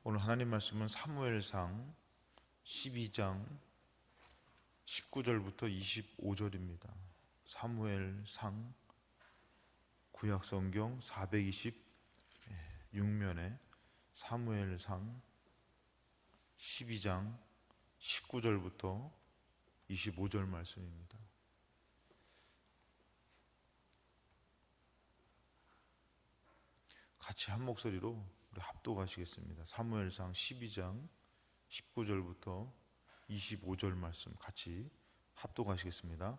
오늘 하나님 말씀은 사무엘상 12장 19절부터 25절입니다. 사무엘상 구약성경 426면에 사무엘상 12장 19절부터 25절 말씀입니다. 같이 한 목소리로 우리 합독하시겠습니다. 사무엘상 12장 19절부터 25절 말씀 같이 합독하시겠습니다.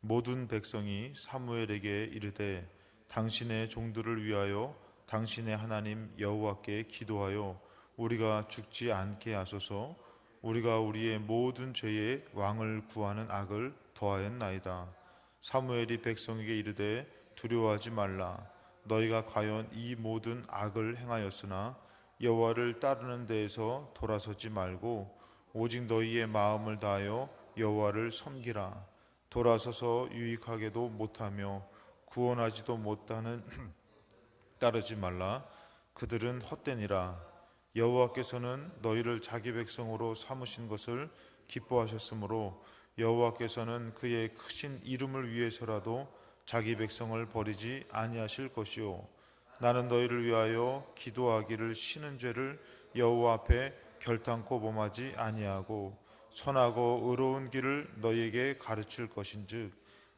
모든 백성이 사무엘에게 이르되 당신의 종들을 위하여 당신의 하나님 여호와께 기도하여 우리가 죽지 않게 하소서. 우리가 우리의 모든 죄에 왕을 구하는 악을 더하였나이다. 사무엘이 백성에게 이르되 두려워하지 말라. 너희가 과연 이 모든 악을 행하였으나 여호와를 따르는 데에서 돌아서지 말고 오직 너희의 마음을 다하여 여호와를 섬기라. 돌아서서 유익하게도 못하며 구원하지도 못하는 따르지 말라. 그들은 헛되니라. 여호와께서는 너희를 자기 백성으로 삼으신 것을 기뻐하셨으므로 여호와께서는 그의 크신 이름을 위해서라도 자기 백성을 버리지 아니하실 것이요 나는 너희를 위하여 기도하기를 쉬는 죄를 여호와 앞에 결탄코 범하지 아니하고 선하고 의로운 길을 너희에게 가르칠 것인즉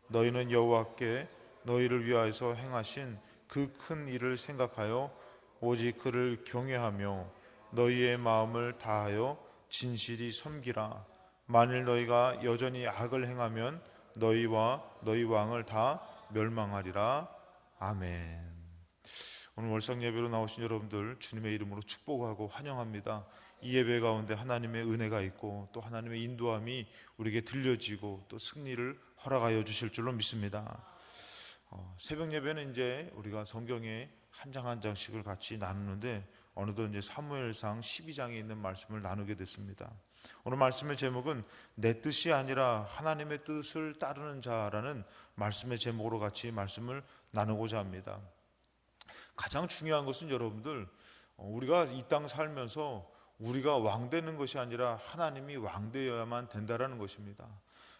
너희는 여호와께 너희를 위하여서 행하신 그 큰 일을 생각하여 오직 그를 경외하며 너희의 마음을 다하여 진실이 섬기라. 만일 너희가 여전히 악을 행하면 너희와 너희 왕을 다 멸망하리라. 아멘. 오늘 월상 예배로 나오신 여러분들 주님의 이름으로 축복하고 환영합니다. 이 예배 가운데 하나님의 은혜가 있고 또 하나님의 인도함이 우리에게 들려지고 또 승리를 허락하여 주실 줄로 믿습니다. 새벽 예배는 이제 우리가 성경에 한 장 한 장씩을 같이 나누는데 어느덧 이제 사무엘상 12장에 있는 말씀을 나누게 됐습니다. 오늘 말씀의 제목은 내 뜻이 아니라 하나님의 뜻을 따르는 자라는 말씀의 제목으로 같이 말씀을 나누고자 합니다. 가장 중요한 것은 여러분들 우리가 이 땅 살면서 우리가 왕 되는 것이 아니라 하나님이 왕 되어야만 된다라는 것입니다.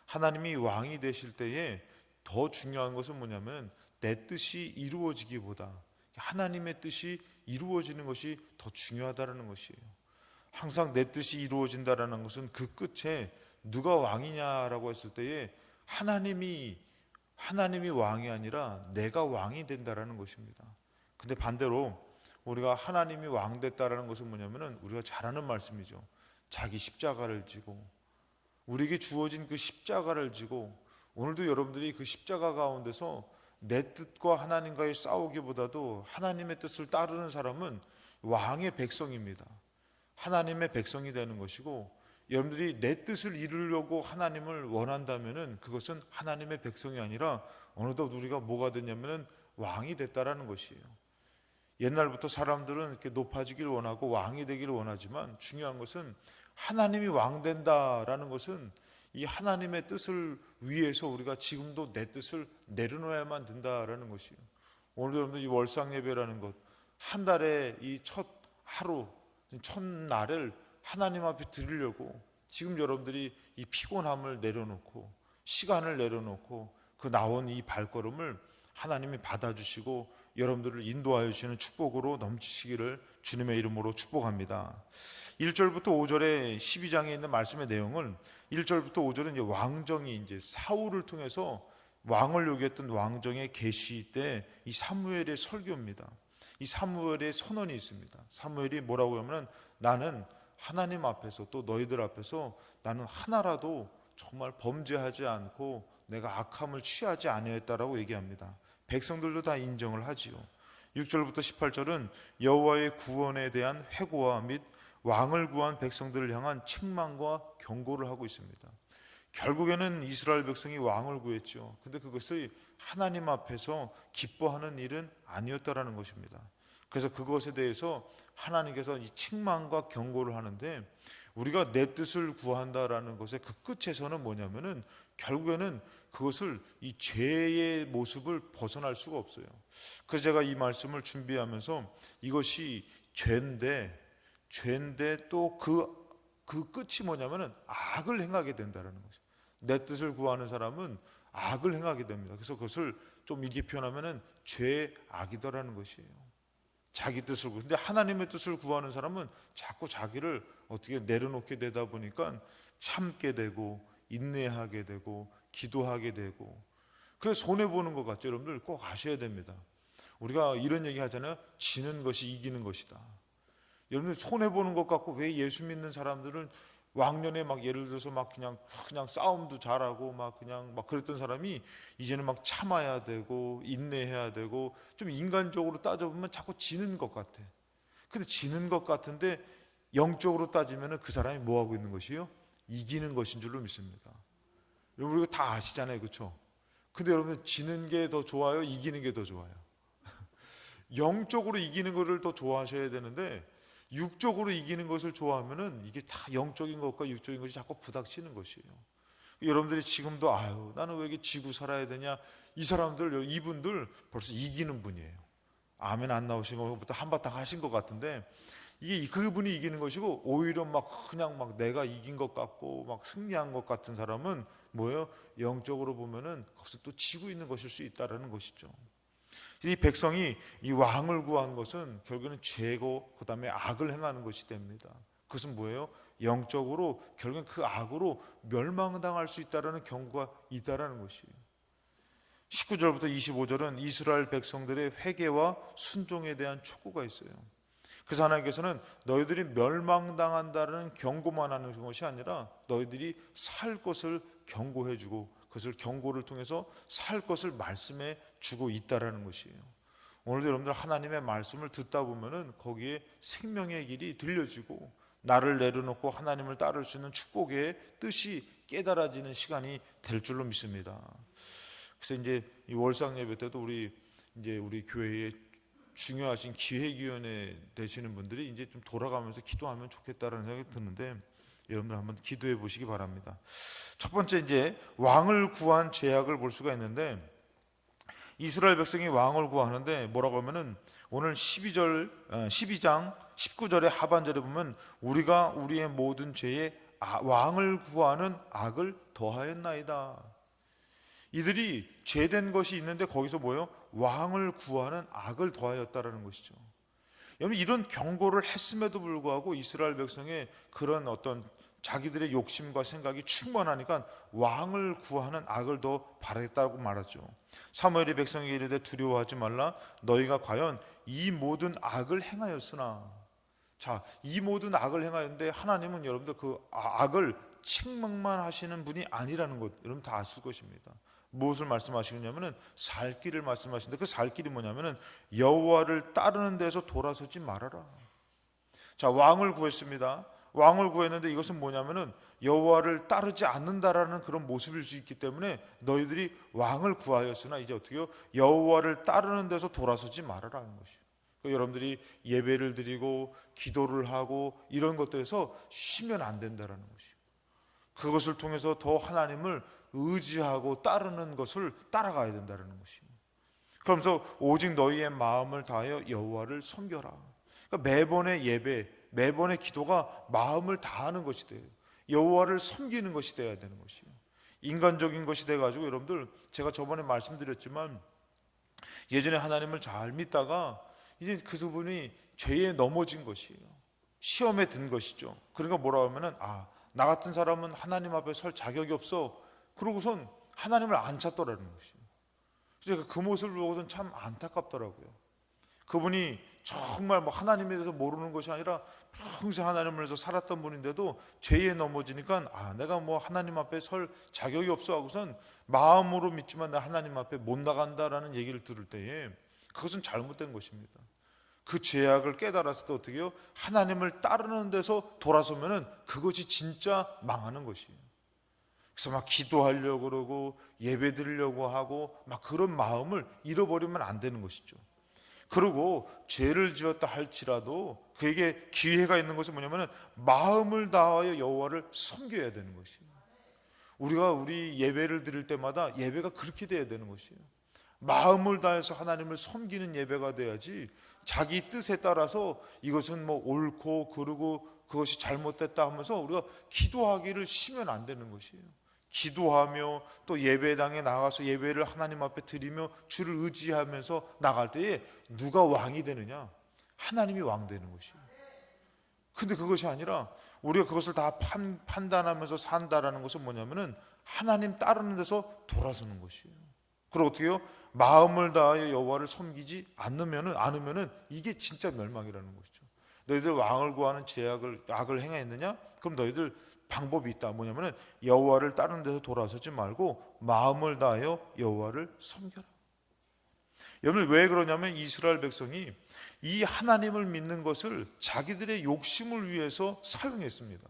하나님이 왕이 되실 때에 더 중요한 것은 뭐냐면 내 뜻이 이루어지기보다 하나님의 뜻이 이루어지는 것이 더 중요하다는 것이에요. 항상 내 뜻이 이루어진다라는 것은 그 끝에 누가 왕이냐라고 했을 때에 하나님이 왕이 아니라 내가 왕이 된다라는 것입니다. 근데 반대로 우리가 하나님이 왕 됐다라는 것은 뭐냐면은 우리가 잘 아는 말씀이죠. 자기 십자가를 지고 우리에게 주어진 그 십자가를 지고 오늘도 여러분들이 그 십자가 가운데서 내 뜻과 하나님과의 싸우기보다도 하나님의 뜻을 따르는 사람은 왕의 백성입니다. 하나님의 백성이 되는 것이고 여러분들이 내 뜻을 이루려고 하나님을 원한다면은 그것은 하나님의 백성이 아니라 어느덧 우리가 뭐가 됐냐면은 왕이 됐다라는 것이에요. 옛날부터 사람들은 이렇게 높아지길 원하고 왕이 되기를 원하지만 중요한 것은 하나님이 왕 된다라는 것은 이 하나님의 뜻을 위해서 우리가 지금도 내 뜻을 내려놓아야만 된다라는 것이에요. 오늘도 여러분들 이 월상 예배라는 것, 한 달에 이 첫 하루, 첫날을 하나님 앞에 드리려고 지금 여러분들이 이 피곤함을 내려놓고 시간을 내려놓고 그 나온 이 발걸음을 하나님이 받아주시고 여러분들을 인도하여 주시는 축복으로 넘치시기를 주님의 이름으로 축복합니다. 1절부터 5절의 12장에 있는 말씀의 내용을 1절부터 5절은 이제 왕정이 이제 사울을 통해서 왕을 요구했던 왕정의 계시 때 이 사무엘의 설교입니다. 이 사무엘의 선언이 있습니다. 사무엘이 뭐라고 하면 나는 하나님 앞에서 또 너희들 앞에서 나는 하나라도 정말 범죄하지 않고 내가 악함을 취하지 아니했다라고 얘기합니다. 백성들도 다 인정을 하지요. 6절부터 18절은 여호와의 구원에 대한 회고와 및 왕을 구한 백성들을 향한 책망과 경고를 하고 있습니다. 결국에는 이스라엘 백성이 왕을 구했죠. 근데 그것이 하나님 앞에서 기뻐하는 일은 아니었다라는 것입니다. 그래서 그것에 대해서 하나님께서 이 책망과 경고를 하는데 우리가 내 뜻을 구한다라는 것의 그 끝에서는 뭐냐면은 결국에는 그것을 이 죄의 모습을 벗어날 수가 없어요. 그래서 제가 이 말씀을 준비하면서 이것이 죄인데 죄인데 또 그 끝이 뭐냐면은 악을 행하게 된다라는 거죠. 내 뜻을 구하는 사람은 악을 행하게 됩니다. 그래서 그것을 좀 이렇게 표현하면은 죄의 악이다라는 것이에요. 자기 뜻을 근데 하나님의 뜻을 구하는 사람은 자꾸 자기를 어떻게 내려놓게 되다 보니까 참게 되고 인내하게 되고 기도하게 되고 그래서 손해 보는 것 같죠. 여러분들 꼭 아셔야 됩니다. 우리가 이런 얘기 하잖아요. 지는 것이 이기는 것이다. 여러분들 손해 보는 것 같고 왜 예수 믿는 사람들은 왕년에 막 예를 들어서 막 그냥 싸움도 잘하고 막 그냥 막 그랬던 사람이 이제는 막 참아야 되고 인내해야 되고 좀 인간적으로 따져보면 자꾸 지는 것 같아. 근데 지는 것 같은데 영적으로 따지면은 그 사람이 뭐 하고 있는 것이요? 이기는 것인 줄로 믿습니다. 여러분 이거 다 아시잖아요, 그렇죠? 근데 여러분 지는 게 더 좋아요, 이기는 게 더 좋아요? 영적으로 이기는 것을 더 좋아하셔야 되는데 육적으로 이기는 것을 좋아하면은 이게 다 영적인 것과 육적인 것이 자꾸 부닥치는 것이에요. 여러분들이 지금도 아유 나는 왜 이렇게 지고 살아야 되냐 이 사람들 이분들 벌써 이기는 분이에요. 아멘 안 나오신 것부터 한바탕 하신 것 같은데 이게 그분이 이기는 것이고 오히려 막 그냥 막 내가 이긴 것 같고 막 승리한 것 같은 사람은 뭐예요? 영적으로 보면은 거기서 또 지고 있는 것일 수 있다라는 것이죠. 이 백성이 이 왕을 구한 것은 결국에는 죄고 그 다음에 악을 행하는 것이 됩니다. 그것은 뭐예요? 영적으로 결국엔 그 악으로 멸망당할 수 있다는 경고가 있다는 것이에요. 19절부터 25절은 이스라엘 백성들의 회개와 순종에 대한 촉구가 있어요. 그래서 하나님께서는 너희들이 멸망당한다는 경고만 하는 것이 아니라 너희들이 살 것을 경고해주고 그것을 경고를 통해서 살 것을 말씀해 주고 있다라는 것이에요. 오늘도 여러분들 하나님의 말씀을 듣다 보면은 거기에 생명의 길이 들려지고 나를 내려놓고 하나님을 따를 수 있는 축복의 뜻이 깨달아지는 시간이 될 줄로 믿습니다. 그래서 이제 이 월상 예배 때도 우리 교회에 중요하신 기획위원회 되시는 분들이 이제 좀 돌아가면서 기도하면 좋겠다라는 생각이 드는데 여러분들 한번 기도해 보시기 바랍니다. 첫 번째 이제 왕을 구한 제약을 볼 수가 있는데 이스라엘 백성이 왕을 구하는데 뭐라고 하면은 오늘 12장 19절의 하반절에 보면 우리가 우리의 모든 죄에 왕을 구하는 악을 더하였나이다. 이들이 죄된 것이 있는데 거기서 뭐예요? 왕을 구하는 악을 더하였다라는 것이죠. 여러분 이런 경고를 했음에도 불구하고 이스라엘 백성의 그런 어떤 자기들의 욕심과 생각이 충만하니까 왕을 구하는 악을 더 바라겠다고 말하죠. 사무엘이 백성에게 이르되 두려워하지 말라 너희가 과연 이 모든 악을 행하였으나 자, 이 모든 악을 행하였는데 하나님은 여러분들 그 악을 책망만 하시는 분이 아니라는 것 여러분 다 아실 것입니다. 무엇을 말씀하시느냐면은 살 길을 말씀하시는데 그 살 길이 뭐냐면은 여호와를 따르는 데서 돌아서지 말아라. 자, 왕을 구했습니다. 왕을 구했는데 이것은 뭐냐면은 여호와를 따르지 않는다라는 그런 모습일 수 있기 때문에 너희들이 왕을 구하였으나 이제 어떻게요? 여호와를 따르는 데서 돌아서지 말아라는 것이에요. 그러니까 여러분들이 예배를 드리고 기도를 하고 이런 것들에서 쉬면 안 된다라는 것이에요. 그것을 통해서 더 하나님을 의지하고 따르는 것을 따라가야 된다는 것이에요. 그러면서 오직 너희의 마음을 다하여 여호와를 섬겨라. 그러니까 매번의 예배, 매번의 기도가 마음을 다하는 것이 돼요. 여호와를 섬기는 것이 돼야 되는 것이에요. 인간적인 것이 돼가지고 여러분들 제가 저번에 말씀드렸지만 예전에 하나님을 잘 믿다가 이제 그분이 죄에 넘어진 것이에요. 시험에 든 것이죠. 그러니까 뭐라 하면은 나 같은 사람은 하나님 앞에 설 자격이 없어. 그러고선 하나님을 안 찾더라는 것이에요. 그래서 그 모습을 보고선 참 안타깝더라고요. 그분이 정말 뭐 하나님에 대해서 모르는 것이 아니라 평생 하나님을 위해서 살았던 분인데도 죄에 넘어지니까 내가 뭐 하나님 앞에 설 자격이 없어 하고선 마음으로 믿지만 나 하나님 앞에 못 나간다라는 얘기를 들을 때에 그것은 잘못된 것입니다. 그 죄악을 깨달았을 때 어떻게 해요? 하나님을 따르는 데서 돌아서면은 그것이 진짜 망하는 것이에요. 그래서 막 기도하려고 그러고 예배 드리려고 하고 막 그런 마음을 잃어버리면 안 되는 것이죠. 그리고 죄를 지었다 할지라도 그에게 기회가 있는 것은 뭐냐면은 마음을 다하여 여호와를 섬겨야 되는 것이에요. 우리가 우리 예배를 드릴 때마다 예배가 그렇게 돼야 되는 것이에요. 마음을 다해서 하나님을 섬기는 예배가 돼야지 자기 뜻에 따라서 이것은 뭐 옳고 그르고 그것이 잘못됐다 하면서 우리가 기도하기를 쉬면 안 되는 것이에요. 기도하며 또 예배당에 나가서 예배를 하나님 앞에 드리며 주를 의지하면서 나갈 때에 누가 왕이 되느냐? 하나님이 왕 되는 것이에요. 근데 그것이 아니라 우리가 그것을 다 판단하면서 산다라는 것은 뭐냐면은 하나님 따르는 데서 돌아서는 것이에요. 그리고 어떻게 해요? 마음을 다하여 여호와를 섬기지 않으면은 이게 진짜 멸망이라는 것이죠. 너희들 왕을 구하는 악을 행했느냐? 그럼 너희들 방법이 있다. 뭐냐면은 여호와를 따르는 데서 돌아서지 말고 마음을 다하여 여호와를 섬겨라. 여러분 왜 그러냐면 이스라엘 백성이 이 하나님을 믿는 것을 자기들의 욕심을 위해서 사용했습니다.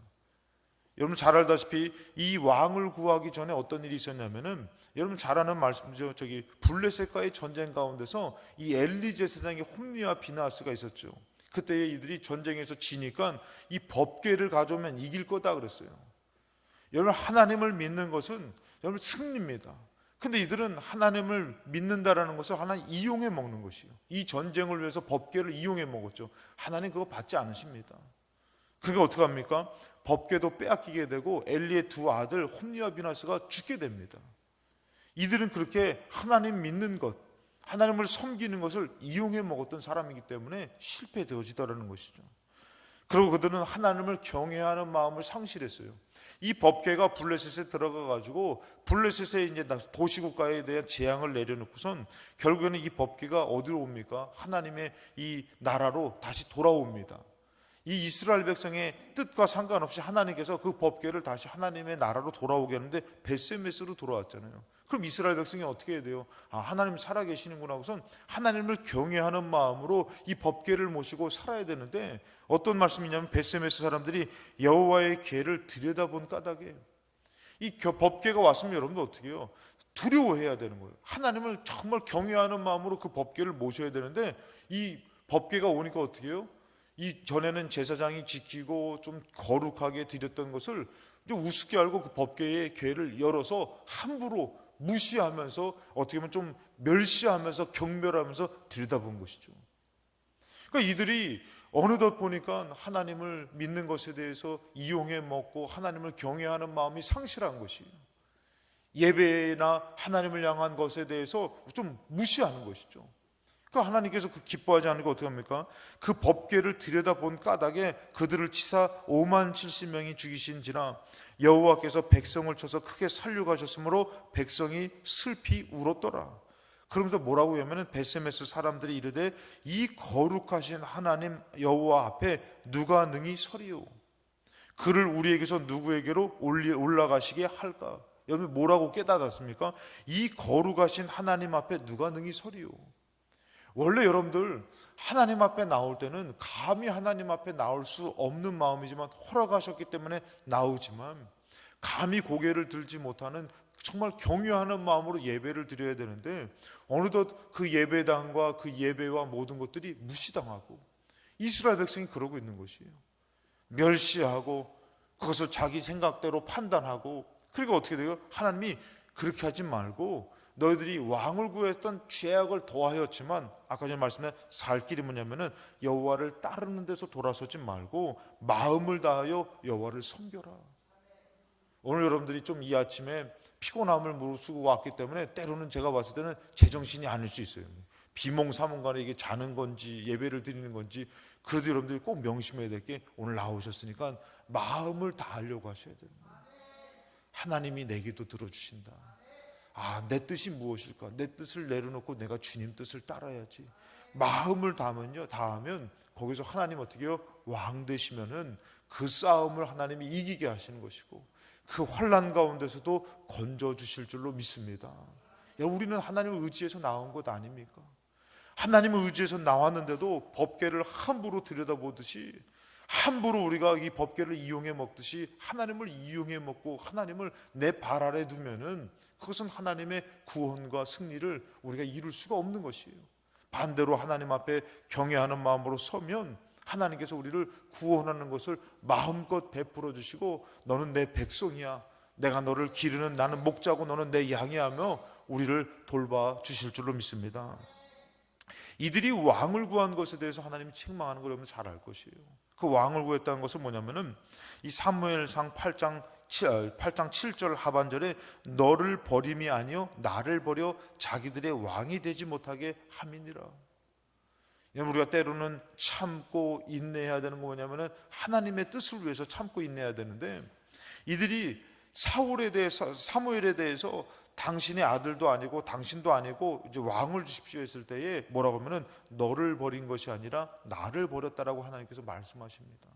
여러분 잘 알다시피 이 왕을 구하기 전에 어떤 일이 있었냐면은 여러분 잘 아는 말씀이죠. 블레셋과의 전쟁 가운데서 이 엘리 제사장의 홈리와 비나스가 있었죠. 그때 이들이 전쟁에서 지니까 이 법궤를 가져오면 이길 거다 그랬어요. 여러분 하나님을 믿는 것은 여러분 승리입니다. 근데 이들은 하나님을 믿는다라는 것을 하나님 이용해 먹는 것이에요. 이 전쟁을 위해서 법궤를 이용해 먹었죠. 하나님 그거 받지 않으십니다. 그러니까 어떻게 합니까? 법궤도 빼앗기게 되고 엘리의 두 아들 홈리와 비나스가 죽게 됩니다. 이들은 그렇게 하나님 믿는 것, 하나님을 섬기는 것을 이용해 먹었던 사람이기 때문에 실패되어지더라는 것이죠. 그리고 그들은 하나님을 경외하는 마음을 상실했어요. 이 법궤가 블레셋에 들어가 가지고 블레셋에 이제 도시국가에 대한 재앙을 내려놓고선 결국에는 이 법궤가 어디로 옵니까? 하나님의 이 나라로 다시 돌아옵니다. 이 이스라엘 백성의 뜻과 상관없이 하나님께서 그 법궤를 다시 하나님의 나라로 돌아오게 하는데 베세메스로 돌아왔잖아요. 그럼 이스라엘 백성이 어떻게 해야 돼요? 하나님 살아계시는구나 하고선 하나님을 경외하는 마음으로 이 법궤를 모시고 살아야 되는데 어떤 말씀이냐면 베세메스 사람들이 여호와의 궤를 들여다본 까닭에 이 법궤가 왔으면 여러분도 어떻게 해요? 두려워해야 되는 거예요. 하나님을 정말 경외하는 마음으로 그 법궤를 모셔야 되는데 이 법궤가 오니까 어떻게 해요? 이 전에는 제사장이 지키고 좀 거룩하게 드렸던 것을 좀 우습게 알고 그 법궤의 궤를 열어서 함부로 무시하면서 어떻게 보면 좀 멸시하면서 경멸하면서 들여다본 것이죠. 그러니까 이들이 어느덧 보니까 하나님을 믿는 것에 대해서 이용해 먹고 하나님을 경외하는 마음이 상실한 것이에요. 예배나 하나님을 향한 것에 대해서 좀 무시하는 것이죠. 그러니까 하나님께서 그 기뻐하지 않으니까 어떻게 합니까? 그 법궤를 들여다본 까닭에 그들을 치사 5만 70명이 죽이신지라 여호와께서 백성을 쳐서 크게 살려가셨으므로 백성이 슬피 울었더라. 그러면서 뭐라고 하면은 베세메스 사람들이 이르되 이 거룩하신 하나님 여호와 앞에 누가 능히 서리요? 그를 우리에게서 누구에게로 올라가시게 할까? 여러분 뭐라고 깨달았습니까? 이 거룩하신 하나님 앞에 누가 능히 서리요? 원래 여러분들 하나님 앞에 나올 때는 감히 하나님 앞에 나올 수 없는 마음이지만 허락하셨기 때문에 나오지만 감히 고개를 들지 못하는 정말 경외하는 마음으로 예배를 드려야 되는데 어느덧 그 예배당과 그 예배와 모든 것들이 무시당하고 이스라엘 백성이 그러고 있는 것이에요. 멸시하고 그것을 자기 생각대로 판단하고 그리고 어떻게 돼요? 하나님이 그렇게 하지 말고 너희들이 왕을 구했던 죄악을 더하였지만 아까 전에 말씀드린 살 길이 뭐냐면은 여호와를 따르는 데서 돌아서지 말고 마음을 다하여 여호와를 섬겨라. 오늘 여러분들이 좀 이 아침에 피곤함을 무릅쓰고 왔기 때문에 때로는 제가 봤을 때는 제정신이 아닐 수 있어요. 비몽사몽간에 이게 자는 건지 예배를 드리는 건지 그래도 여러분들이 꼭 명심해야 될 게 오늘 나오셨으니까 마음을 다하려고 하셔야 돼요. 하나님이 내 기도 들어주신다. 내 뜻이 무엇일까? 내 뜻을 내려놓고 내가 주님 뜻을 따라야지. 마음을 다하면 거기서 하나님 어떻게 해요? 왕 되시면은 그 싸움을 하나님이 이기게 하시는 것이고 그 환난 가운데서도 건져 주실 줄로 믿습니다. 우리는 하나님을 의지해서 나온 것 아닙니까? 하나님을 의지해서 나왔는데도 법궤를 함부로 들여다보듯이 함부로 우리가 이 법궤를 이용해 먹듯이 하나님을 이용해 먹고 하나님을 내 발 아래 두면은 그것은 하나님의 구원과 승리를 우리가 이룰 수가 없는 것이에요. 반대로 하나님 앞에 경외하는 마음으로 서면 하나님께서 우리를 구원하는 것을 마음껏 베풀어 주시고 너는 내 백성이야. 내가 너를 기르는 나는 목자고 너는 내 양이야 하며 우리를 돌봐 주실 줄로 믿습니다. 이들이 왕을 구한 것에 대해서 하나님이 책망하는 걸 여러분 잘 알 것이에요. 그 왕을 구했다는 것은 뭐냐면은 이 사무엘상 8장 7절 하반절에 너를 버림이 아니요 나를 버려 자기들의 왕이 되지 못하게 함이니라. 우리가 때로는 참고 인내해야 되는 거 뭐냐면은 하나님의 뜻을 위해서 참고 인내해야 되는데, 이들이 사무엘에 대해서 당신의 아들도 아니고 당신도 아니고 이제 왕을 주십시오 했을 때에 뭐라고 하면은 너를 버린 것이 아니라 나를 버렸다라고 하나님께서 말씀하십니다.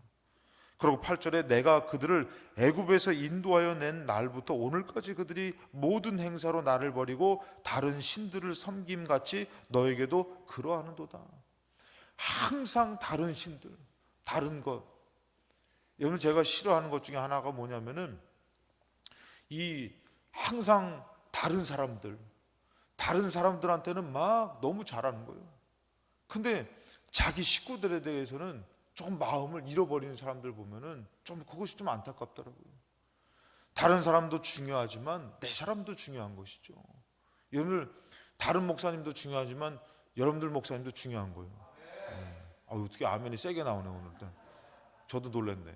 그리고 8절에 내가 그들을 애굽에서 인도하여 낸 날부터 오늘까지 그들이 모든 행사로 나를 버리고 다른 신들을 섬김같이 너에게도 그러하는도다. 항상 다른 신들, 다른 것. 여러분, 제가 싫어하는 것 중에 하나가 뭐냐면은 이 항상 다른 사람들한테는 막 너무 잘하는 거예요. 근데 자기 식구들에 대해서는 조금 마음을 잃어버리는 사람들 보면은 좀 그것이 좀 안타깝더라고요. 다른 사람도 중요하지만 내 사람도 중요한 것이죠. 여러분들, 다른 목사님도 중요하지만 여러분들 목사님도 중요한 거예요. 어떻게 아멘이 세게 나오네 오늘. 저도 놀랐네.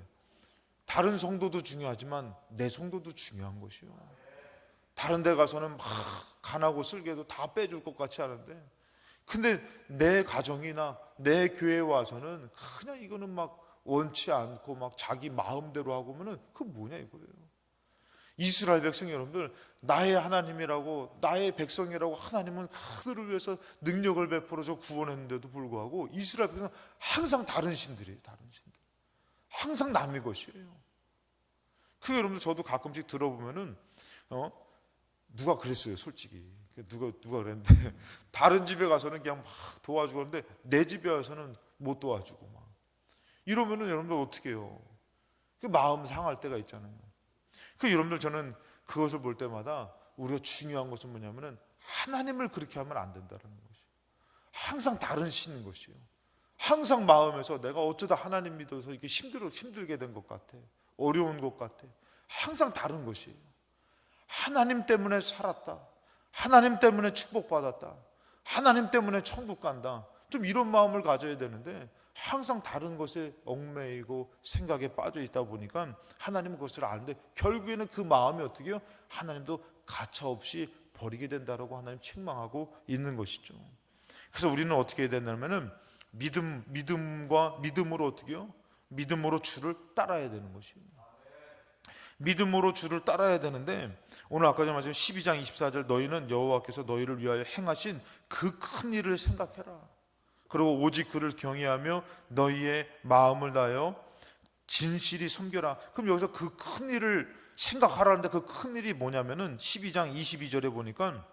다른 성도도 중요하지만 내 성도도 중요한 것이요. 다른 데 가서는 막 간하고 쓸개도 다 빼줄 것 같이 하는데, 근데 내 가정이나 내 교회에 와서는 그냥 이거는 막 원치 않고 막 자기 마음대로 하고 하면은 그 뭐냐 이거예요. 이스라엘 백성 여러분들, 나의 하나님이라고, 나의 백성이라고 하나님은 그들을 위해서 능력을 베풀어서 구원했는데도 불구하고 이스라엘 백성은 항상 다른 신들이에요. 다른 신들. 항상 남의 것이에요. 그 여러분들, 저도 가끔씩 들어보면은 누가 그랬어요, 솔직히. 누가 그랬는데 다른 집에 가서는 그냥 막 도와주고 하는데 내 집에 와서는 못 도와주고 막 이러면은 여러분들 어떻게 해요? 그 마음 상할 때가 있잖아요. 그 여러분들, 저는 그것을 볼 때마다 우리가 중요한 것은 뭐냐면은 하나님을 그렇게 하면 안 된다는 것이에요. 항상 다른 신인 것이에요. 항상 마음에서 내가 어쩌다 하나님 믿어서 이렇게 힘들게 된 것 같아, 어려운 것 같아. 항상 다른 것이에요. 하나님 때문에 살았다, 하나님 때문에 축복받았다, 하나님 때문에 천국 간다, 좀 이런 마음을 가져야 되는데 항상 다른 것에 얽매이고 생각에 빠져 있다 보니까 하나님은 그것을 아는데 결국에는 그 마음이 어떻게 해요? 하나님도 가차없이 버리게 된다라고 하나님 책망하고 있는 것이죠. 그래서 우리는 어떻게 해야 되냐면은 믿음으로 어떻게 해요? 믿음으로 주를 따라야 되는 것이에요. 믿음으로 주를 따라야 되는데, 오늘 아까 전에 말씀 12장 24절 너희는 여호와께서 너희를 위하여 행하신 그 큰 일을 생각해라. 그리고 오직 그를 경외하며 너희의 마음을 다하여 진실이 섬겨라. 그럼 여기서 그 큰 일을 생각하라는데 그 큰 일이 뭐냐면은 12장 22절에 보니까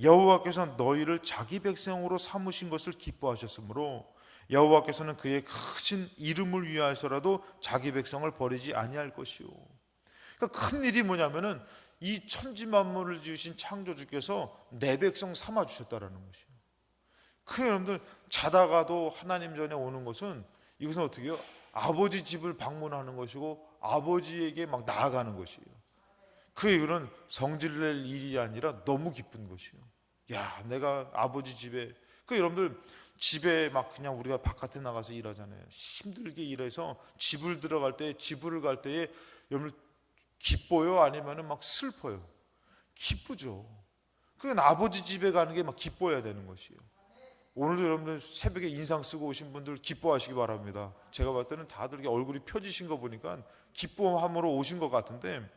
여호와께서 너희를 자기 백성으로 삼으신 것을 기뻐하셨으므로 여호와께서는 그의 크신 이름을 위하여서라도 자기 백성을 버리지 아니할 것이요. 그러니까 큰 일이 뭐냐면은 이 천지 만물을 지으신 창조주께서 내 백성 삼아 주셨다라는 것이에요. 그 여러분들, 자다가도 하나님 전에 오는 것은 이것은 어떻게 해요? 아버지 집을 방문하는 것이고 아버지에게 막 나아가는 것이에요. 그 이유는 성질낼 일이 아니라 너무 기쁜 것이에요. 야, 내가 아버지 집에, 그 여러분들 집에 막 그냥 우리가 바깥에 나가서 일하잖아요. 힘들게 일해서 집을 들어갈 때, 집을 갈 때에 여러분 기뻐요? 아니면은 막 슬퍼요? 기쁘죠. 그건 아버지 집에 가는 게 막 기뻐야 되는 것이에요. 오늘도 여러분들 새벽에 인상 쓰고 오신 분들 기뻐하시기 바랍니다. 제가 봤을 때는 다들 얼굴이 펴지신 거 보니까 기뻐함으로 오신 것 같은데,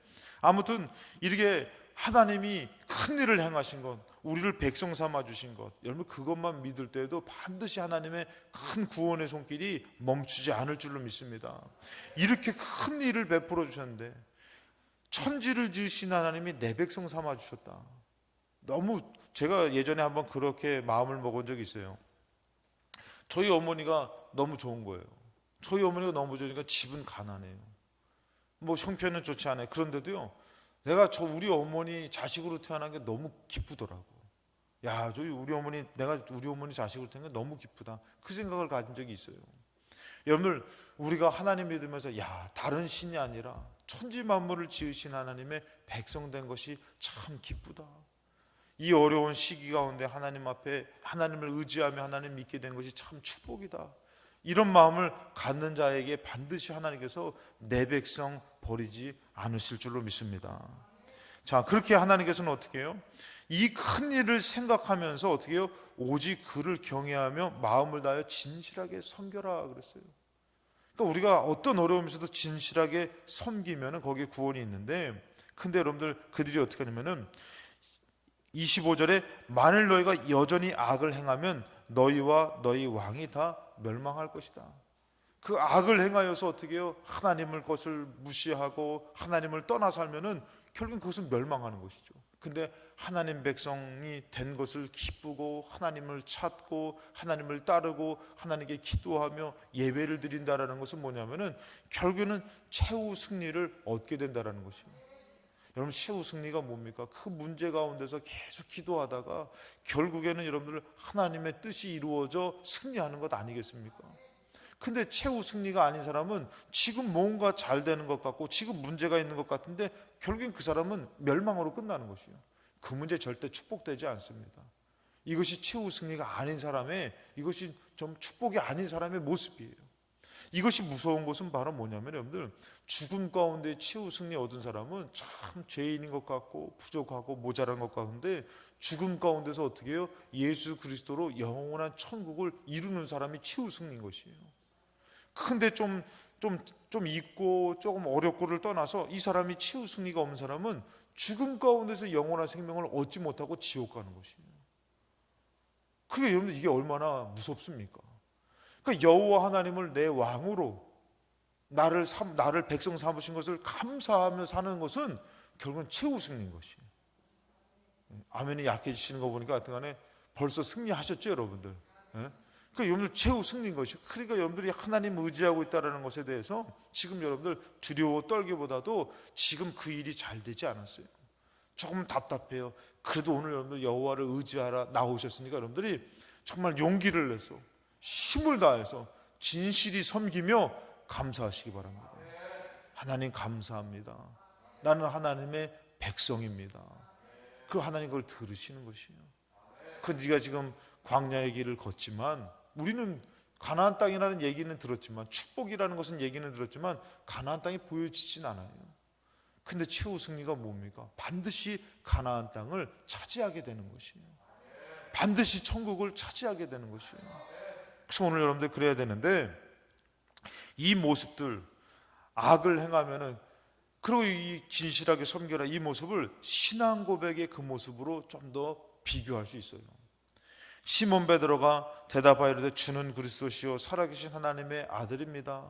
아무튼 이렇게 하나님이 큰 일을 행하신 것, 우리를 백성 삼아 주신 것, 여러분 그것만 믿을 때에도 반드시 하나님의 큰 구원의 손길이 멈추지 않을 줄로 믿습니다. 이렇게 큰 일을 베풀어 주셨는데, 천지를 지으신 하나님이 내 백성 삼아 주셨다. 너무, 제가 예전에 한번 그렇게 마음을 먹은 적이 있어요. 저희 어머니가 너무 좋은 거예요. 저희 어머니가 너무 좋으니까 집은 가난해요. 뭐 형편은 좋지 않아요. 그런데도요, 내가 우리 어머니 자식으로 태어난 게 너무 기쁘더라고. 야, 내가 우리 어머니 자식으로 태어난 게 너무 기쁘다, 그 생각을 가진 적이 있어요. 여러분들, 우리가 하나님 믿으면서 야, 다른 신이 아니라 천지 만물을 지으신 하나님의 백성된 것이 참 기쁘다. 이 어려운 시기 가운데 하나님 앞에 하나님을 의지하며 하나님 믿게 된 것이 참 축복이다. 이런 마음을 갖는 자에게 반드시 하나님께서 내 백성 버리지 않으실 줄로 믿습니다. 자, 그렇게 하나님께서는 어떻게 해요? 이 큰 일을 생각하면서 어떻게 해요? 오직 그를 경외하며 마음을 다하여 진실하게 섬겨라 그랬어요. 그러니까 우리가 어떤 어려움에서도 진실하게 섬기면 거기에 구원이 있는데, 근데 여러분들 그들이 어떻게 하냐면은 25절에 만일 너희가 여전히 악을 행하면 너희와 너희 왕이 다 멸망할 것이다. 그 악을 행하여서 어떻게 해요? 하나님을 것을 무시하고 하나님을 떠나 살면은 결국은 그것은 멸망하는 것이죠. 근데 하나님 백성이 된 것을 기쁘고 하나님을 찾고 하나님을 따르고 하나님께 기도하며 예배를 드린다라는 것은 뭐냐면은 결국에는 최후 승리를 얻게 된다라는 것입니다. 여러분, 최후 승리가 뭡니까? 그 문제 가운데서 계속 기도하다가 결국에는 여러분들 하나님의 뜻이 이루어져 승리하는 것 아니겠습니까? 근데 최후 승리가 아닌 사람은 지금 뭔가 잘 되는 것 같고 지금 문제가 있는 것 같은데 결국엔 그 사람은 멸망으로 끝나는 것이에요. 그 문제 절대 축복되지 않습니다. 이것이 최후 승리가 아닌 사람의, 이것이 좀 축복이 아닌 사람의 모습이에요. 이것이 무서운 것은 바로 뭐냐면 여러분들, 죽음 가운데 최후 승리 얻은 사람은 참 죄인인 것 같고 부족하고 모자란 것 같은데 죽음 가운데서 어떻게 해요? 예수 그리스도로 영원한 천국을 이루는 사람이 최후 승리인 것이에요. 근데 좀 있고 조금 어렵고를 떠나서 이 사람이 최후 승리가 없는 사람은 죽음 가운데서 영원한 생명을 얻지 못하고 지옥 가는 것이에요. 그게 여러분들 이게 얼마나 무섭습니까? 그러니까 여호와 하나님을 내 왕으로 나를 백성 삼으신 것을 감사하며 사는 것은 결국은 최후 승리인 것이에요. 아멘이 약해지시는 거 보니까 하여튼간에 벌써 승리하셨죠, 여러분들? 예? 그러니까 여러분들 최후 승리인 것이에요. 그러니까 여러분들이 하나님 의지하고 있다는 것에 대해서 지금 여러분들 두려워 떨기보다도 지금 그 일이 잘 되지 않았어요. 조금 답답해요. 그래도 오늘 여러분들 여호와를 의지하라 나오셨으니까 여러분들이 정말 용기를 내서 힘을 다해서 진실이 섬기며 감사하시기 바랍니다. 하나님 감사합니다. 나는 하나님의 백성입니다. 그 하나님 그걸 들으시는 것이에요. 그 네가 지금 광야의 길을 걷지만 우리는 가나안 땅이라는 얘기는 들었지만 축복이라는 것은 얘기는 들었지만 가나안 땅이 보여지진 않아요. 근데 최후 승리가 뭡니까? 반드시 가나안 땅을 차지하게 되는 것이에요. 반드시 천국을 차지하게 되는 것이에요. 그래서 오늘 여러분들 그래야 되는데 이 모습들 악을 행하면은 그리고 이 진실하게 섬겨라 이 모습을 신앙 고백의 그 모습으로 좀 더 비교할 수 있어요. 시몬 베드로가 대답하여 이르되 주는 그리스도시요 살아계신 하나님의 아들입니다.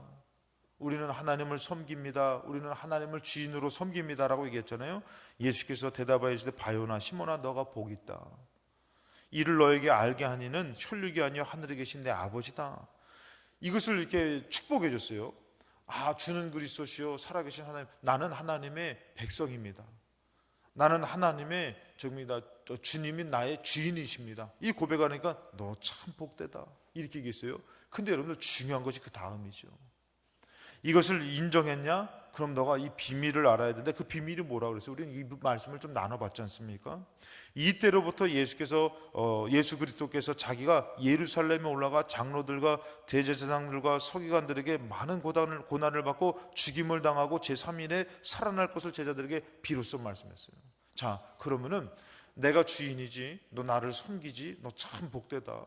우리는 하나님을 섬깁니다. 우리는 하나님을 주인으로 섬깁니다라고 얘기했잖아요. 예수께서 대답하여 이르시되 바요나 시몬아 너가 복이 있다. 이를 너에게 알게 하니는 혈육이 아니여 하늘에 계신 내 아버지다. 이것을 이렇게 축복해 줬어요. 아, 주는 그리스도시요 살아계신 하나님, 나는 하나님의 백성입니다. 나는 하나님의 적입니다. 주님이 나의 주인이십니다. 이 고백하니까 너 참 복되다 이렇게 얘기했어요. 근데 여러분들 중요한 것이 그 다음이죠. 이것을 인정했냐? 그럼 너가 이 비밀을 알아야 되는데 그 비밀이 뭐라고 그랬어요? 우리는 이 말씀을 좀 나눠봤지 않습니까? 이때로부터 예수 그리스도께서 자기가 예루살렘에 올라가 장로들과 대제사장들과 서기관들에게 많은 고난을 받고 죽임을 당하고 제3일에 살아날 것을 제자들에게 비로소 말씀했어요. 자, 그러면은 내가 주인이지, 너 나를 섬기지, 너 참 복되다.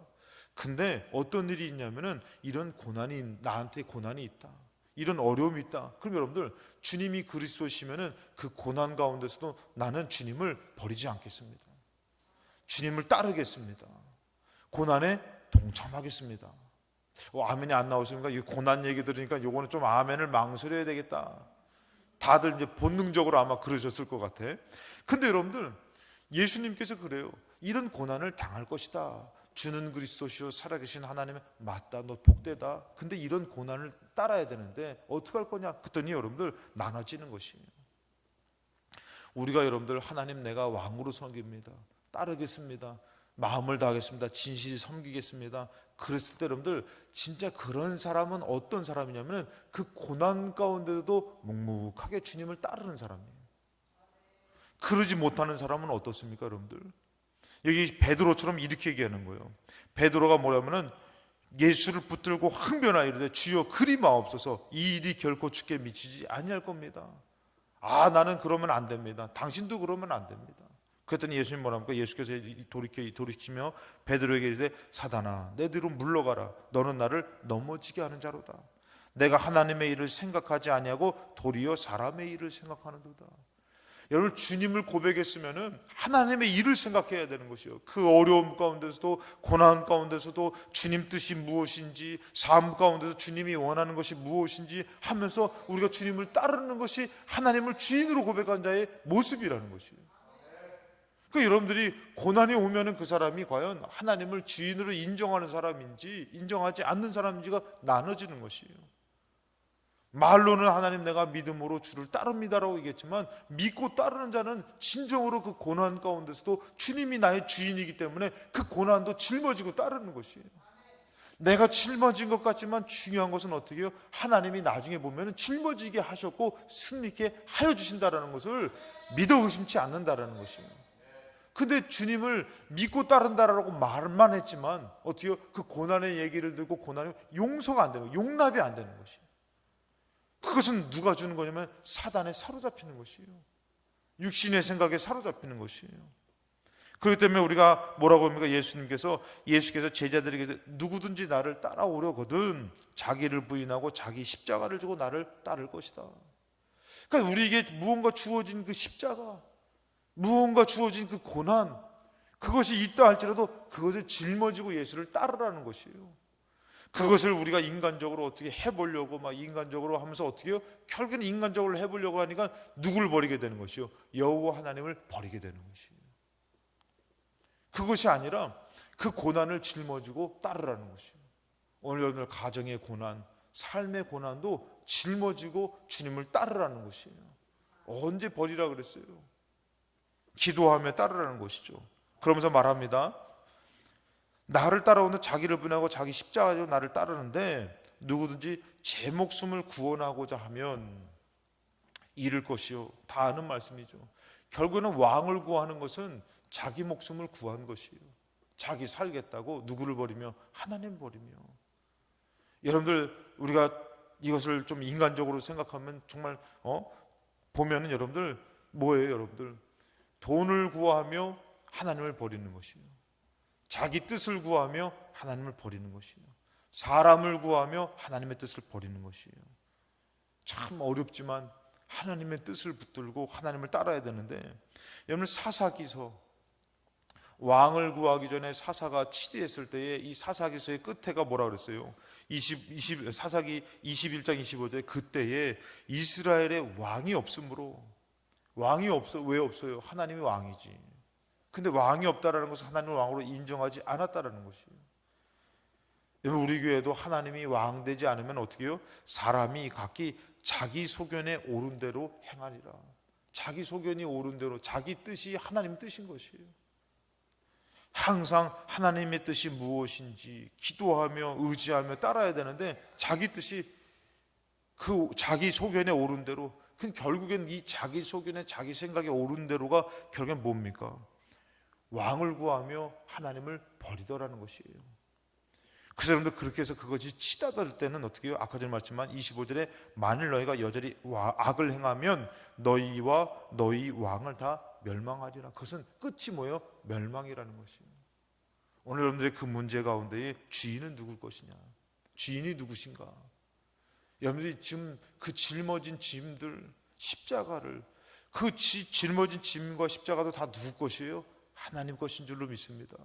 근데 어떤 일이 있냐면은 이런 고난이 나한테 고난이 있다. 이런 어려움이 있다. 그럼 여러분들 주님이 그리스도시면은 그 고난 가운데서도 나는 주님을 버리지 않겠습니다. 주님을 따르겠습니다. 고난에 동참하겠습니다. 아멘이 안 나오십니까? 이 고난 얘기 들으니까 요거는 좀 아멘을 망설여야 되겠다. 다들 이제 본능적으로 아마 그러셨을 것 같아. 근데 여러분들 예수님께서 그래요. 이런 고난을 당할 것이다. 주는 그리스도시요 살아계신 하나님의 맞다. 너 복되다. 근데 이런 고난을 따라야 되는데 어떻게 할 거냐? 그랬더니 여러분들 나눠지는 것이에요. 우리가 여러분들 하나님 내가 왕으로 섬깁니다. 따르겠습니다. 마음을 다하겠습니다. 진실히 섬기겠습니다. 그랬을 때 여러분들 진짜 그런 사람은 어떤 사람이냐면 그 고난 가운데도 묵묵하게 주님을 따르는 사람이에요. 그러지 못하는 사람은 어떻습니까, 여러분들? 여기 베드로처럼 이렇게 얘기하는 거예요. 베드로가 뭐냐면은 예수를 붙들고 항변하여 이르되 주여 그리 마옵소서 이 일이 결코 주께 미치지 아니할 겁니다. 아, 나는 그러면 안 됩니다. 당신도 그러면 안 됩니다. 그랬더니 예수님 뭐랍니까? 예수께서 돌이키며 베드로에게 이르되 사단아 내 뒤로 물러가라. 너는 나를 넘어지게 하는 자로다. 내가 하나님의 일을 생각하지 아니하고 도리어 사람의 일을 생각하는도다. 여러분, 주님을 고백했으면은 하나님의 일을 생각해야 되는 것이요. 그 어려움 가운데서도, 고난 가운데서도 주님 뜻이 무엇인지, 삶 가운데서 주님이 원하는 것이 무엇인지 하면서 우리가 주님을 따르는 것이 하나님을 주인으로 고백한 자의 모습이라는 것이에요. 그 여러분들이 고난이 오면은 그 사람이 과연 하나님을 주인으로 인정하는 사람인지 인정하지 않는 사람인지가 나눠지는 것이에요. 말로는 하나님 내가 믿음으로 주를 따릅니다라고 얘기했지만 믿고 따르는 자는 진정으로 그 고난 가운데서도 주님이 나의 주인이기 때문에 그 고난도 짊어지고 따르는 것이에요. 내가 짊어진 것 같지만 중요한 것은 어떻게 해요? 하나님이 나중에 보면 짊어지게 하셨고 승리케 하여 주신다라는 것을 믿어 의심치 않는다라는 것이에요. 근데 주님을 믿고 따른다라고 말만 했지만 어떻게 해요? 그 고난의 얘기를 듣고 고난이 용서가 안 되는 거예요. 용납이 안 되는 것이에요. 그것은 누가 주는 거냐면 사단에 사로잡히는 것이에요. 육신의 생각에 사로잡히는 것이에요. 그렇기 때문에 우리가 뭐라고 합니까? 예수께서 제자들에게 누구든지 나를 따라오려거든 자기를 부인하고 자기 십자가를 지고 나를 따를 것이다. 그러니까 우리에게 무언가 주어진 그 십자가, 무언가 주어진 그 고난, 그것이 있다 할지라도 그것을 짊어지고 예수를 따르라는 것이에요. 그것을 우리가 인간적으로 어떻게 해보려고 막 인간적으로 하면서 어떻게 해요? 결국에는 인간적으로 해보려고 하니까 누구를 버리게 되는 것이요? 여호와 하나님을 버리게 되는 것이에요. 그것이 아니라 그 고난을 짊어지고 따르라는 것이에요. 오늘 여러분들 가정의 고난, 삶의 고난도 짊어지고 주님을 따르라는 것이에요. 언제 버리라 그랬어요? 기도하며 따르라는 것이죠. 그러면서 말합니다. 나를 따라오는 자기를 부인하고 자기 십자가로 나를 따르는데 누구든지 제 목숨을 구원하고자 하면 잃을 것이요. 다 아는 말씀이죠. 결국에는 왕을 구하는 것은 자기 목숨을 구한 것이에요. 자기 살겠다고 누구를 버리며? 하나님 버리며. 여러분들 우리가 이것을 좀 인간적으로 생각하면 정말 보면은 여러분들 뭐예요? 여러분들 돈을 구하며 하나님을 버리는 것이에요. 자기 뜻을 구하며 하나님을 버리는 것이에요. 사람을 구하며 하나님의 뜻을 버리는 것이에요. 참 어렵지만 하나님의 뜻을 붙들고 하나님을 따라야 되는데, 여러분 사사기서 왕을 구하기 전에 사사가 치리했을 때에 이 사사기서의 끝에가 뭐라 그랬어요? 사사기 21장 25절에 그때에 이스라엘에 왕이 없으므로, 왕이 없어. 왜 없어요? 하나님이 왕이지. 근데 왕이 없다라는 것은 하나님을 왕으로 인정하지 않았다라는 것이에요. 여러분 우리 교회도 하나님이 왕 되지 않으면 어떻게 해요? 사람이 각기 자기 소견에 옳은 대로 행하리라. 자기 소견이 옳은 대로, 자기 뜻이 하나님 뜻인 것이에요. 항상 하나님의 뜻이 무엇인지 기도하며 의지하며 따라야 되는데 자기 뜻이 그 자기 소견에 옳은 대로, 결국엔 이 자기 소견에 자기 생각에 옳은 대로가 결국엔 뭡니까? 왕을 구하며 하나님을 버리더라는 것이에요. 그래서 여러분들 그렇게 해서 그것이 치닫을 때는 어떻게 해요? 아까 전에 말했지만 25절에 만일 너희가 여전히 악을 행하면 너희와 너희 왕을 다 멸망하리라. 그것은 끝이 뭐예요? 멸망이라는 것이에요. 오늘 여러분들의 그 문제 가운데에 주인은 누굴 것이냐? 주인이 누구신가? 여러분들이 지금 그 짊어진 짐들, 십자가를, 그 짊어진 짐과 십자가도 다 누구 것이에요? 하나님 것인 줄로 믿습니다.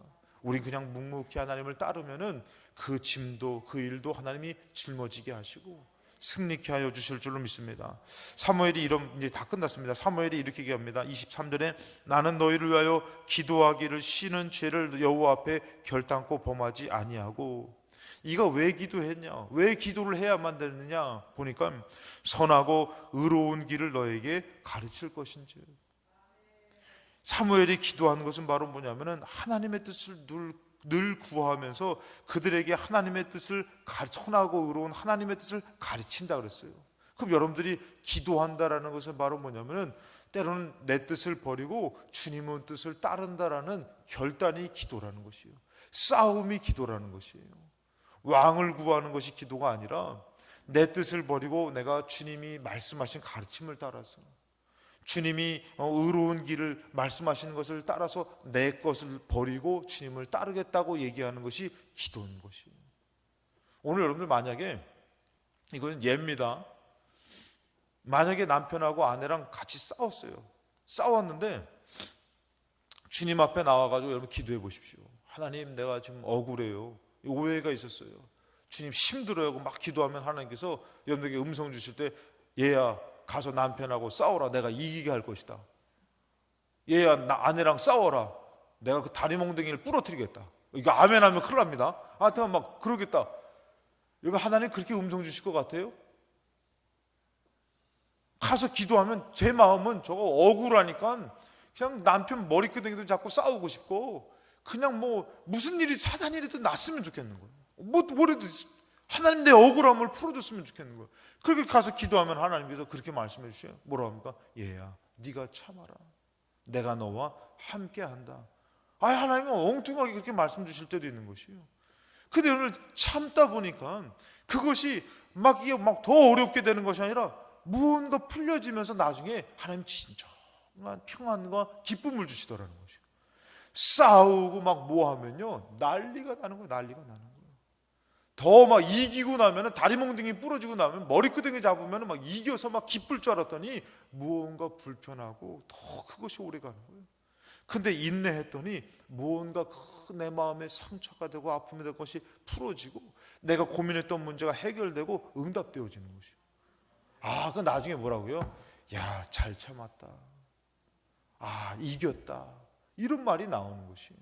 우리 그냥 묵묵히 하나님을 따르면은 그 짐도 그 일도 하나님이 짊어지게 하시고 승리케 하여 주실 줄로 믿습니다. 사무엘이 이제 다 끝났습니다. 사무엘이 이렇게 얘기합니다. 23절에 나는 너희를 위하여 기도하기를 쉬는 죄를 여호와 앞에 결단코 범하지 아니하고. 이가 왜 기도했냐? 왜 기도를 해야만 되느냐? 보니까 선하고 의로운 길을 너에게 가르칠 것인지. 사무엘이 기도하는 것은 바로 뭐냐면은 하나님의 뜻을 늘 구하면서 그들에게 하나님의 뜻을, 선하고 의로운 하나님의 뜻을 가르친다 그랬어요. 그럼 여러분들이 기도한다라는 것은 바로 뭐냐면은 때로는 내 뜻을 버리고 주님의 뜻을 따른다라는 결단이 기도라는 것이에요. 싸움이 기도라는 것이에요. 왕을 구하는 것이 기도가 아니라 내 뜻을 버리고 내가 주님이 말씀하신 가르침을 따라서, 주님이 의로운 길을 말씀하시는 것을 따라서 내 것을 버리고 주님을 따르겠다고 얘기하는 것이 기도인 것이에요. 오늘 여러분들 만약에, 이건 예입니다, 만약에 남편하고 아내랑 같이 싸웠는데 주님 앞에 나와가지고 여러분 기도해 보십시오. 하나님, 내가 지금 억울해요, 오해가 있었어요, 주님 힘들어요 하고 막 기도하면 하나님께서 여러분에게 음성 주실 때, 얘야 가서 남편하고 싸워라, 내가 이기게 할 것이다. 얘야 아내랑 싸워라, 내가 그 다리 몽둥이를 부러뜨리겠다. 이거 아멘 하면 큰일 납니다. 하여튼 막 그러겠다. 여러분, 하나님 그렇게 음성 주실 것 같아요? 가서 기도하면 제 마음은 저거 억울하니까 그냥 남편 머리끄댕이도 자꾸 싸우고 싶고, 그냥 뭐 무슨 일이 사단 일이든 났으면 좋겠는 거예요. 뭐래도 하나님 내 억울함을 풀어줬으면 좋겠는 거예요. 그렇게 가서 기도하면 하나님께서 그렇게 말씀해 주셔요. 뭐라 합니까? 얘야 네가 참아라, 내가 너와 함께한다. 하나님은 엉뚱하게 그렇게 말씀 주실 때도 있는 것이에요. 근데 오늘 참다 보니까 그것이 이게 더 어렵게 되는 것이 아니라 무언가 풀려지면서 나중에 하나님 진정한 평안과 기쁨을 주시더라는 것이에요. 싸우고 뭐 하면요, 난리가 나는 거예요. 난리가 나는 거예요. 더 이기고 나면은, 다리 몽둥이 부러지고 나면 머리끄댕이 잡으면은 이겨서 기쁠 줄 알았더니 무언가 불편하고 더 그것이 오래 가는 거예요. 근데 인내했더니 무언가 내 마음에 상처가 되고 아픔이 될 것이 풀어지고, 내가 고민했던 문제가 해결되고 응답되어지는 것이에요. 그 나중에 뭐라고요? 야, 잘 참았다, 이겼다, 이런 말이 나오는 것이에요.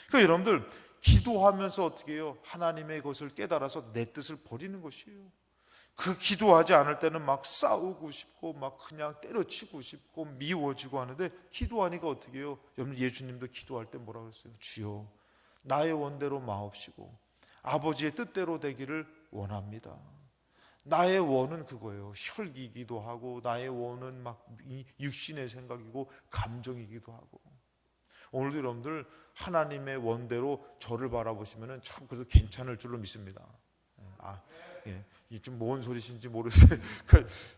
그러니까 여러분들, 기도하면서 어떻게 해요? 하나님의 것을 깨달아서 내 뜻을 버리는 것이에요. 그 기도하지 않을 때는 싸우고 싶고 그냥 때려치고 싶고 미워지고 하는데, 기도하니까 어떻게 해요? 여러분, 예수님도 기도할 때 뭐라고 했어요? 주여 나의 원대로 마옵시고 아버지의 뜻대로 되기를 원합니다. 나의 원은 그거예요. 혈기이기도 하고, 나의 원은 육신의 생각이고 감정이기도 하고. 오늘도 여러분들 하나님의 원대로 저를 바라보시면 참 그래도 괜찮을 줄로 믿습니다. 이게 좀 뭔 소리신지 모르겠어요.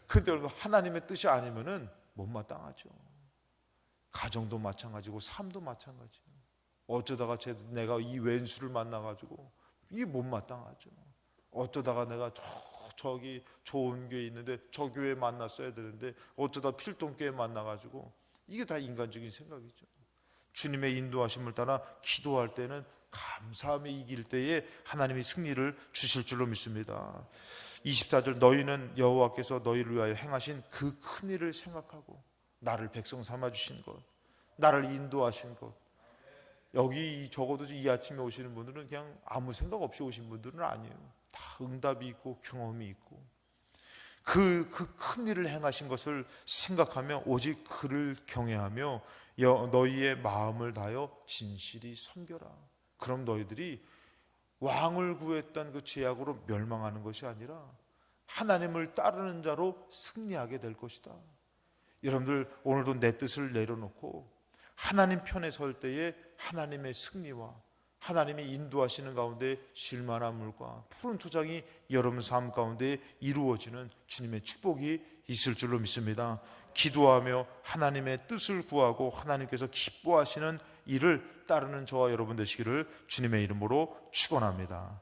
근데 여러분, 하나님의 뜻이 아니면은 못마땅하죠. 가정도 마찬가지고 삶도 마찬가지예요. 어쩌다가 내가 이 왼수를 만나가지고 이게 못마땅하죠. 어쩌다가 내가 저기 좋은 교회 있는데 저 교회 만났어야 되는데 어쩌다 필동교회 만나가지고, 이게 다 인간적인 생각이죠. 주님의 인도하심을 따라 기도할 때는 감사함에 이길 때에 하나님이 승리를 주실 줄로 믿습니다. 24절, 너희는 여호와께서 너희를 위하여 행하신 그 큰 일을 생각하고 나를 백성 삼아 주신 것, 나를 인도하신 것. 여기 적어도 이 아침에 오시는 분들은 그냥 아무 생각 없이 오신 분들은 아니에요. 다 응답이 있고 경험이 있고, 그 큰 일을 행하신 것을 생각하며 오직 그를 경외하며 너희의 마음을 다하여 진실이 섬겨라. 그럼 너희들이 왕을 구했던 그 죄악으로 멸망하는 것이 아니라 하나님을 따르는 자로 승리하게 될 것이다. 여러분들, 오늘도 내 뜻을 내려놓고 하나님 편에 설 때에 하나님의 승리와 하나님이 인도하시는 가운데 실만함과 푸른 초장이 여러분 삶 가운데 이루어지는 주님의 축복이 있을 줄로 믿습니다. 기도하며 하나님의 뜻을 구하고 하나님께서 기뻐하시는 일을 따르는 저와 여러분 되시기를 주님의 이름으로 축원합니다.